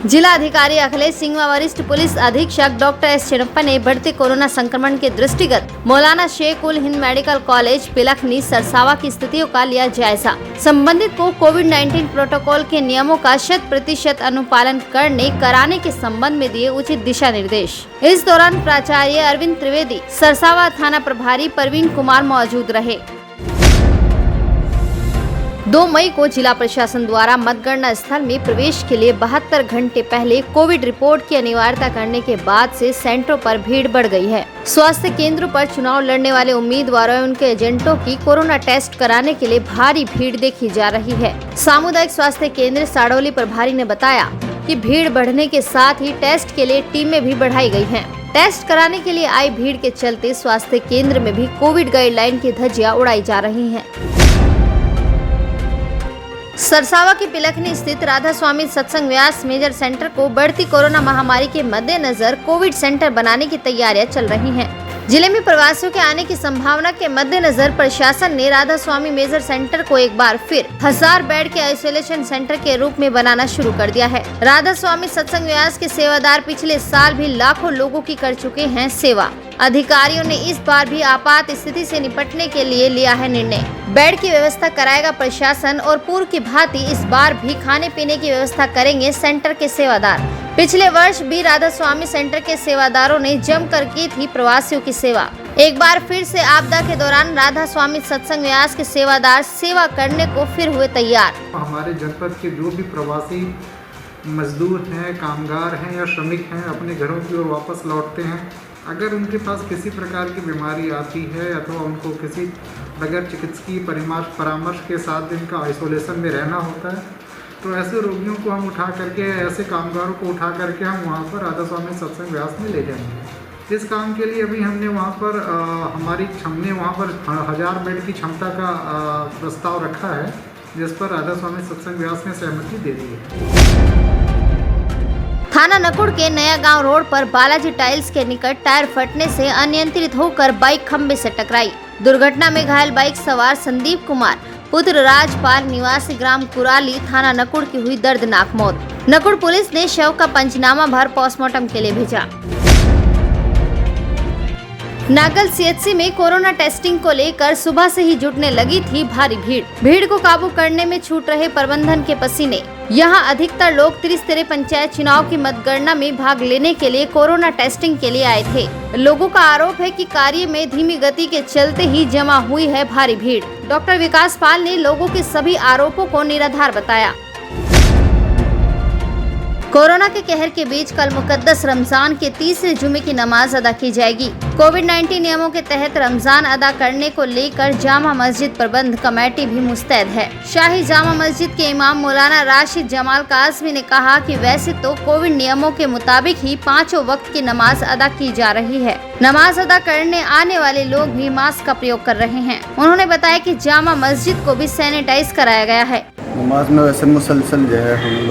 जिला अधिकारी अखिलेश सिंह व वरिष्ठ पुलिस अधीक्षक डॉक्टर एस चिरप्पा ने बढ़ते कोरोना संक्रमण के दृष्टिगत मौलाना शेख उल हिंद मेडिकल कॉलेज पिलखनी सरसावा की स्थितियों का लिया जायजा। संबंधित को कोविड-19 प्रोटोकॉल के नियमों का 100% अनुपालन कराने के संबंध में दिए उचित दिशा निर्देश। इस दौरान प्राचार्य अरविंद त्रिवेदी, सरसावा थाना प्रभारी परवीन कुमार मौजूद रहे। 2 मई को जिला प्रशासन द्वारा मतगणना स्थल में प्रवेश के लिए 72 घंटे पहले कोविड रिपोर्ट की अनिवार्यता करने के बाद से सेंटरों पर भीड़ बढ़ गई है। स्वास्थ्य केंद्रों पर चुनाव लड़ने वाले उम्मीदवारों और उनके एजेंटों की कोरोना टेस्ट कराने के लिए भारी भीड़ देखी जा रही है। सामुदायिक स्वास्थ्य केंद्र साड़ोली प्रभारी ने बताया कि भीड़ बढ़ने के साथ ही टेस्ट के लिए टीमें भी बढ़ाई गई हैं। टेस्ट कराने के लिए आई भीड़ के चलते स्वास्थ्य केंद्र में भी कोविड गाइडलाइन की धज्जियां उड़ाई जा रही हैं। सरसावा की पिलखनी स्थित राधा स्वामी सत्संग व्यास मेजर सेंटर को बढ़ती कोरोना महामारी के मद्देनजर कोविड सेंटर बनाने की तैयारियां चल रही हैं। जिले में प्रवासियों के आने की संभावना के मद्देनजर प्रशासन ने राधा स्वामी मेजर सेंटर को एक बार फिर 1000 बेड के आइसोलेशन सेंटर के रूप में बनाना शुरू कर दिया है। राधा स्वामी सत्संग व्यास के सेवादार पिछले साल भी लाखों लोगों की कर चुके हैं सेवा। अधिकारियों ने इस बार भी आपात स्थिति से निपटने के लिए लिया है निर्णय। बेड की व्यवस्था कराएगा प्रशासन और पूर्व की भांति इस बार भी खाने पीने की व्यवस्था करेंगे सेंटर के सेवादार। पिछले वर्ष भी राधा स्वामी सेंटर के सेवादारों ने जमकर की थी प्रवासियों की सेवा। एक बार फिर से आपदा के दौरान राधा स्वामी सत्संग व्यास के सेवादार सेवा करने को फिर हुए तैयार। हमारे जनपद के जो भी प्रवासी मजदूर हैं, कामगार हैं या श्रमिक हैं, अपने घरों की ओर वापस लौटते हैं, अगर उनके पास किसी प्रकार की बीमारी आती है अथवा उनको किसी बगैर चिकित्सकीय परामर्श के 7 दिन का आइसोलेशन में रहना होता है, तो ऐसे रोगियों को हम उठा करके, ऐसे कामगारों को उठा करके हम वहाँ पर राधा स्वामी सत्संग व्यास में ले जाएंगे। इस काम के लिए अभी हमने वहाँ पर वहाँ पर 1000 बेड की क्षमता का प्रस्ताव रखा है, जिस पर राधा स्वामी सत्संग व्यास ने सहमति दे दी है। थाना नकुड़ के नया गांव रोड पर बालाजी टाइल्स के निकट टायर फटने से अनियंत्रित होकर बाइक खंबे से टकराई। दुर्घटना में घायल बाइक सवार संदीप कुमार पुत्र राजपाल निवासी ग्राम कुराली थाना नकुड़ की हुई दर्दनाक मौत। नकुड़ पुलिस ने शव का पंचनामा भर पोस्टमार्टम के लिए भेजा। नागल सीएचसी में कोरोना टेस्टिंग को लेकर सुबह से ही जुटने लगी थी भारी भीड़ को काबू करने में छूट रहे प्रबंधन के पसीने। यहां अधिकतर लोग त्रिस्तरीय पंचायत चुनाव की मतगणना में भाग लेने के लिए कोरोना टेस्टिंग के लिए आए थे। लोगों का आरोप है कि कार्य में धीमी गति के चलते ही जमा हुई है भारी भीड़। डॉक्टर विकास पाल ने लोगों के सभी आरोपों को निराधार बताया। कोरोना के कहर के बीच कल मुकद्दस रमजान के तीसरे जुमे की नमाज अदा की जाएगी। कोविड-19 नियमों के तहत रमजान अदा करने को लेकर जामा मस्जिद प्रबंध कमेटी भी मुस्तैद है। शाही जामा मस्जिद के इमाम मौलाना राशिद जमाल कासमी ने कहा कि वैसे तो कोविड नियमों के मुताबिक ही 5 वक्त की नमाज अदा की जा रही है। नमाज अदा करने आने वाले लोग भी मास्क का प्रयोग कर रहे हैं। उन्होंने बताया कि जामा मस्जिद को भी सैनिटाइज कराया गया है। नमाज में वैसे मुसलसल जो है हम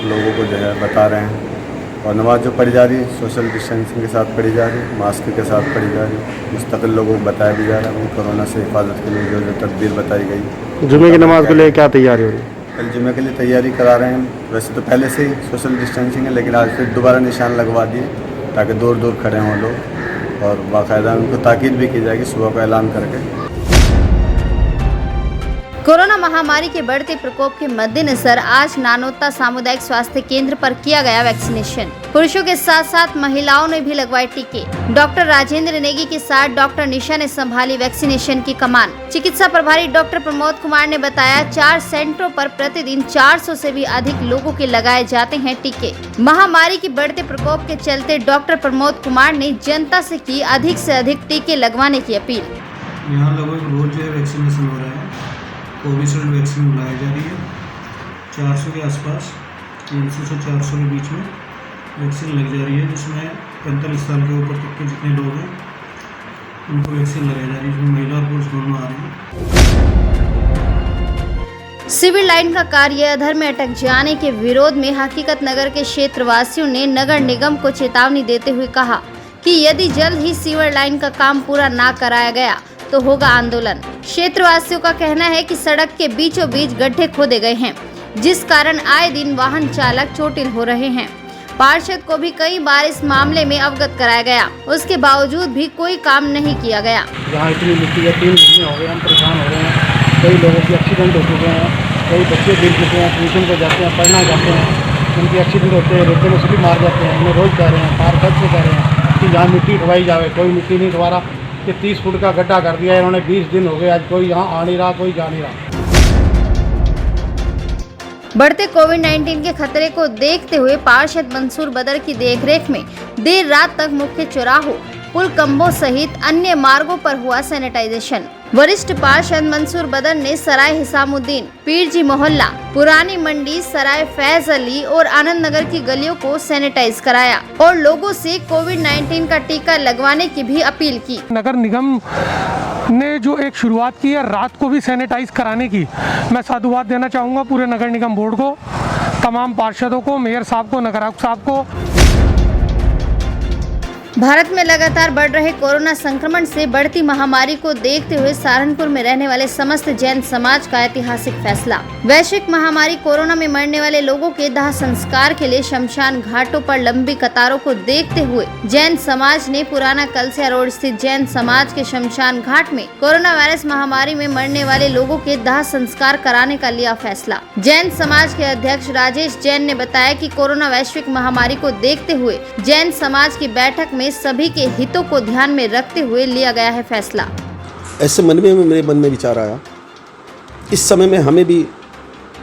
लोगों को जो है बता रहे हैं, और नमाज जो पढ़ी जा रही है सोशल डिस्टेंसिंग के साथ पढ़ी जा रही है, मास्क के साथ पढ़ी जा रही है। मुस्तकिल लोगों को बताया भी जा रहा है कोरोना से हिफाजत के लिए जो तदबीर बताई गई। जुमे की नमाज को लेकर क्या तैयारी हो रही है? कल जुमे के लिए तैयारी करा रहे हैं। वैसे तो पहले से ही सोशल डिस्टेंसिंग है, लेकिन आज फिर दोबारा निशान लगवा दिए ताकि दूर दूर खड़े हों लोग, और बाकायदा उनको ताकीद भी की जाएगी सुबह को ऐलान करके। कोरोना महामारी के बढ़ते प्रकोप के मद्देनजर आज नानोता सामुदायिक स्वास्थ्य केंद्र पर किया गया वैक्सीनेशन। पुरुषों के साथ साथ महिलाओं ने भी लगवाए टीके। डॉक्टर राजेंद्र नेगी के साथ डॉक्टर निशा ने संभाली वैक्सीनेशन की कमान। चिकित्सा प्रभारी डॉक्टर प्रमोद कुमार ने बताया 4 सेंटरों पर प्रतिदिन 400 से भी अधिक लोगों के लगाए जाते हैं टीके। महामारी के बढ़ते प्रकोप के चलते डॉक्टर प्रमोद कुमार ने जनता से की अधिक से अधिक टीके लगवाने की अपील। यहाँ लगभग रोज जो है वैक्सीनेशन हो रहा है। कोविशील्ड वैक्सीन लगाई जा रही है। 400 के आसपास, 300 से 400 के बीच में वैक्सीन लग जा रही है, जिसमें 45 साल के ऊपर तक के जितने लोग हैं उनको वैक्सीन लगाई जा रही है, जिसमें महिला और पुरुष दोनों आ रहे हैं। सिविल लाइन का कार्य अधर में अटक जाने के विरोध में हकीकत नगर के क्षेत्रवासियों ने नगर निगम को चेतावनी देते हुए कहा कि यदि जल्द ही सीवर लाइन का काम पूरा ना कराया गया तो होगा आंदोलन। क्षेत्रवासियों का कहना है कि सड़क के बीचों बीच गड्ढे खोदे गए हैं, जिस कारण आए दिन वाहन चालक चोटिल हो रहे हैं। पार्षद को भी कई बार इस मामले में अवगत कराया गया, उसके बावजूद भी कोई काम नहीं किया गया। यहाँ इतनी मिट्टी है, 3 महीने हो गए, हम परेशान हो रहे हैं। कई लोगों के एक्सीडेंट हो चुके हैं, कई बच्चे गिर चुके हैं, ट्यूशन पर जाते हैं, पढ़ना जाते हैं, उनके एक्सीडेंट होते हैं, रेते में स्लिप मार जाते हैं। उन्हें रोज कह रहे हैं, पार्षद से कह रहे हैं कि यहाँ मिट्टी उठवाई जाए, कोई मिट्टी नहीं उठवा रहा। कि 30 फुट का गड्ढा कर दिया इन्होंने, 20 दिन हो गए, आज कोई यहाँ आ नहीं रहा, कोई जा नहीं रहा। बढ़ते कोविड-19 के खतरे को देखते हुए पार्षद मंसूर बदर की देखरेख में देर रात तक मुख्य चौराहों, पुल खंभों सहित अन्य मार्गों पर हुआ सैनिटाइजेशन। वरिष्ठ पार्षद मंसूर बदर ने सराय हिसामुद्दीन, पीरजी मोहल्ला, पुरानी मंडी, सराय फैज अली और आनंद नगर की गलियों को सैनिटाइज कराया और लोगों से कोविड-19 का टीका लगवाने की भी अपील की। नगर निगम ने जो एक शुरुआत की है रात को भी सैनिटाइज कराने की, मैं साधुवाद देना चाहूँगा पूरे नगर निगम बोर्ड को, तमाम पार्षदों को, मेयर साहब को, नगर आयुक्त साहब को। भारत में लगातार बढ़ रहे कोरोना संक्रमण से बढ़ती महामारी को देखते हुए सहारनपुर में रहने वाले समस्त जैन समाज का ऐतिहासिक फैसला। वैश्विक महामारी कोरोना में मरने वाले लोगों के दाह संस्कार के लिए शमशान घाटों पर लंबी कतारों को देखते हुए जैन समाज ने पुराना कलसिया रोड स्थित जैन समाज के शमशान घाट में कोरोना वायरस महामारी में मरने वाले लोगों के दाह संस्कार कराने का लिया फैसला। जैन समाज के अध्यक्ष राजेश जैन ने बताया कि कोरोना वैश्विक महामारी को देखते हुए जैन समाज की बैठक में सभी के हितों को ध्यान में रखते हुए लिया गया है फैसला। ऐसे मेरे मन में विचार आया, इस समय में हमें भी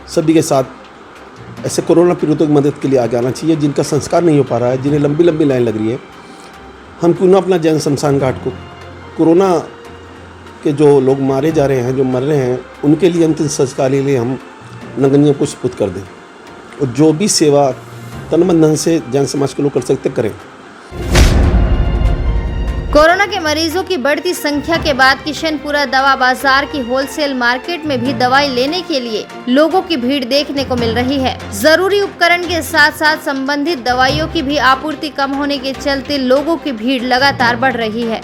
सभी के साथ ऐसे कोरोना पीड़ितों की मदद के लिए आगे आना चाहिए, जिनका संस्कार नहीं हो पा रहा है, जिन्हें लंबी लंबी लाइन लग रही है। हम क्यों ना अपना जैन शमशान घाट को कोरोना के जो लोग मारे जा रहे हैं, जो मर रहे हैं, उनके लिए अंतिम संस्कार के लिए हम नगण्य को सुपुर्द कर दें और जो भी सेवा तन मन धन से जैन समाज के लोग कर सकते करें। कोरोना के मरीजों की बढ़ती संख्या के बाद किशनपुरा दवा बाजार की होलसेल मार्केट में भी दवाई लेने के लिए लोगों की भीड़ देखने को मिल रही है। जरूरी उपकरण के साथ साथ संबंधित दवाइयों की भी आपूर्ति कम होने के चलते लोगों की भीड़ लगातार बढ़ रही है।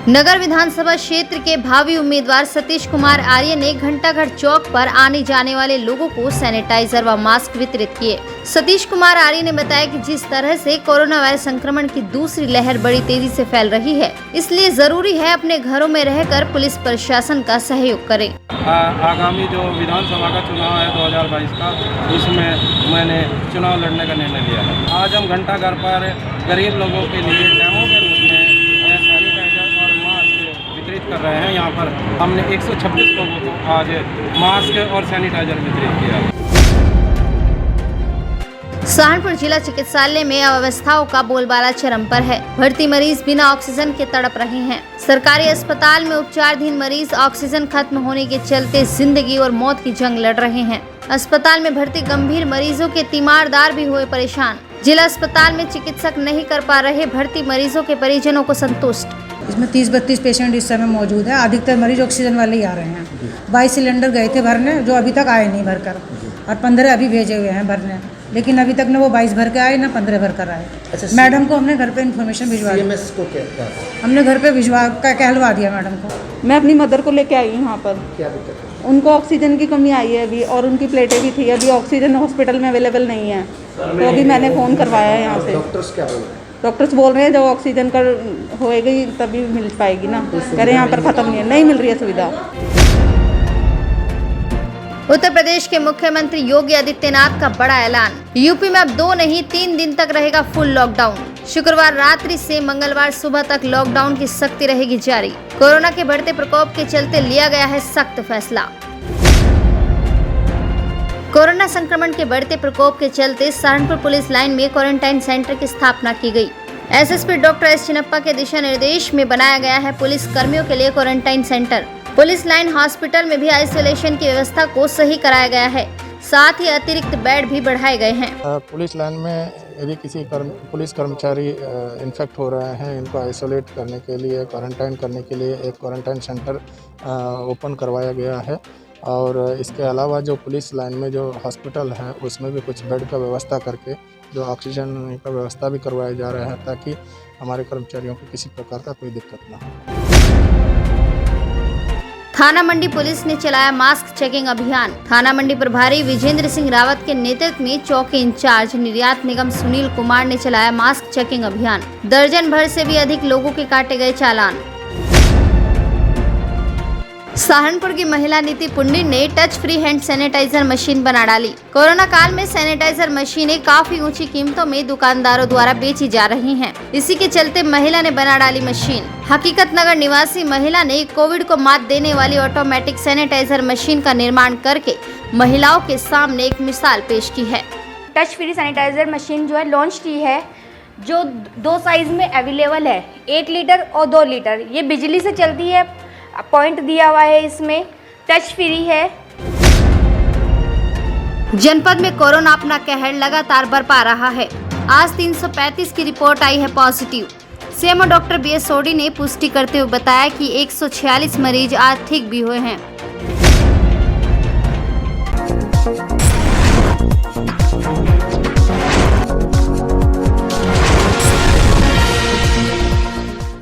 नगर विधानसभा क्षेत्र के भावी उम्मीदवार सतीश कुमार आर्य ने घंटाघर चौक पर आने जाने वाले लोगों को सैनिटाइजर व मास्क वितरित किए। सतीश कुमार आर्य ने बताया कि जिस तरह से कोरोना वायरस संक्रमण की दूसरी लहर बड़ी तेजी से फैल रही है, इसलिए जरूरी है अपने घरों में रहकर पुलिस प्रशासन का सहयोग करें। आगामी जो विधानसभा का चुनाव है 2022 का, उसमें मैंने चुनाव लड़ने का निर्णय लिया है। आज हम घंटाघर पर गरीब लोगों के लिए डेमो के रूप में कर रहे हैं। यहाँ पर हमने 126 लोगों को आज मास्क और सैनिटाइजर वितरित किया। सहारनपुर जिला चिकित्सालय में अव्यवस्थाओं का बोलबाला चरम पर है। भर्ती मरीज बिना ऑक्सीजन के तड़प रहे हैं। सरकारी अस्पताल में उपचाराधीन मरीज ऑक्सीजन खत्म होने के चलते जिंदगी और मौत की जंग लड़ रहे हैं। अस्पताल में भर्ती गंभीर मरीजों के तीमारदार भी हुए परेशान। जिला अस्पताल में चिकित्सक नहीं कर पा रहे भर्ती मरीजों के परिजनों को संतुष्ट। इसमें 30-32 पेशेंट इस समय मौजूद है। अधिकतर मरीज ऑक्सीजन वाले ही आ रहे हैं। 22 सिलेंडर गए थे भरने, जो अभी तक आए नहीं भरकर, और 15 अभी भेजे हुए हैं भरने, लेकिन अभी तक न वो 22 भर के आए ना 15 भर कर आए। मैडम को हमने घर पे इन्फॉर्मेशन भिजवा दी। हमने घर पे कहलवा दिया मैडम को। मैं अपनी मदर को लेके आई हूँ यहाँ पर। क्या दिक्कत है? उनको ऑक्सीजन की कमी आई है अभी, और उनकी प्लेटें भी थी। अभी ऑक्सीजन हॉस्पिटल में अवेलेबल नहीं है, तो अभी मैंने फ़ोन करवाया है यहाँ से। डॉक्टर्स क्या बोल रहे हैं? डॉक्टर्स बोल रहे हैं जब ऑक्सीजन का होएगी तभी मिल पाएगी ना, कह रहे हैं यहाँ पर ख़त्म नहीं मिल रही है सुविधा। उत्तर प्रदेश के मुख्यमंत्री योगी आदित्यनाथ का बड़ा ऐलान। यूपी में अब 2 नहीं 3 दिन तक रहेगा फुल लॉकडाउन। शुक्रवार रात्रि से मंगलवार सुबह तक लॉकडाउन की सख्ती रहेगी जारी। कोरोना के बढ़ते प्रकोप के चलते लिया गया है सख्त फैसला। कोरोना संक्रमण के बढ़ते प्रकोप के चलते सहारनपुर पुलिस लाइन में क्वारंटाइन सेंटर की स्थापना की गई। एसएसपी डॉक्टर एस चिनप्पा के दिशा निर्देश में बनाया गया है पुलिस कर्मियों के लिए quarantine centre. Police line hospital में भी आइसोलेशन की व्यवस्था को सही कराया गया है, साथ ही अतिरिक्त बेड भी बढ़ाए गए हैं। पुलिस लाइन में यदि किसी पुलिस कर्मचारी इन्फेक्ट हो रहे हैं, इनको आइसोलेट करने के लिए, क्वारंटाइन करने के लिए एक क्वारंटाइन सेंटर ओपन करवाया गया है। और इसके अलावा जो पुलिस लाइन में जो हॉस्पिटल है उसमें भी कुछ बेड का व्यवस्था करके जो ऑक्सीजन का व्यवस्था भी करवाया जा रहा है ताकि हमारे कर्मचारियों को किसी प्रकार का कोई दिक्कत ना हो। थाना मंडी पुलिस ने चलाया मास्क चेकिंग अभियान। थाना मंडी प्रभारी विजेंद्र सिंह रावत के नेतृत्व में चौकी इंचार्ज निर्यात निगम सुनील कुमार ने चलाया मास्क चेकिंग अभियान। दर्जन भर से भी अधिक लोगों के काटे गए चालान। सहारनपुर की महिला नीति पुंडी ने touch free hand sanitizer machine बना डाली। कोरोना काल में सैनिटाइजर मशीनें काफी ऊंची कीमतों में दुकानदारों द्वारा बेची जा रही हैं। इसी के चलते महिला ने बना डाली मशीन। हकीकत नगर निवासी महिला ने कोविड को मात देने वाली ऑटोमेटिक सैनिटाइजर मशीन का निर्माण करके महिलाओं के सामने एक मिसाल पेश की है। टच फ्री सैनिटाइजर मशीन जो है लॉन्च की है, जो 2 साइज में अवेलेबल है, 1 लीटर और 2 लीटर। ये बिजली से चलती है, पॉइंट दिया हुआ है, इसमें टच फ्री है। जनपद में कोरोना अपना कहर लगातार बरपा रहा है। आज 335 की रिपोर्ट आई है पॉजिटिव। सीएमओ डॉक्टर BS सोडी ने पुष्टि करते हुए बताया कि 146 मरीज आज ठीक भी हुए हैं।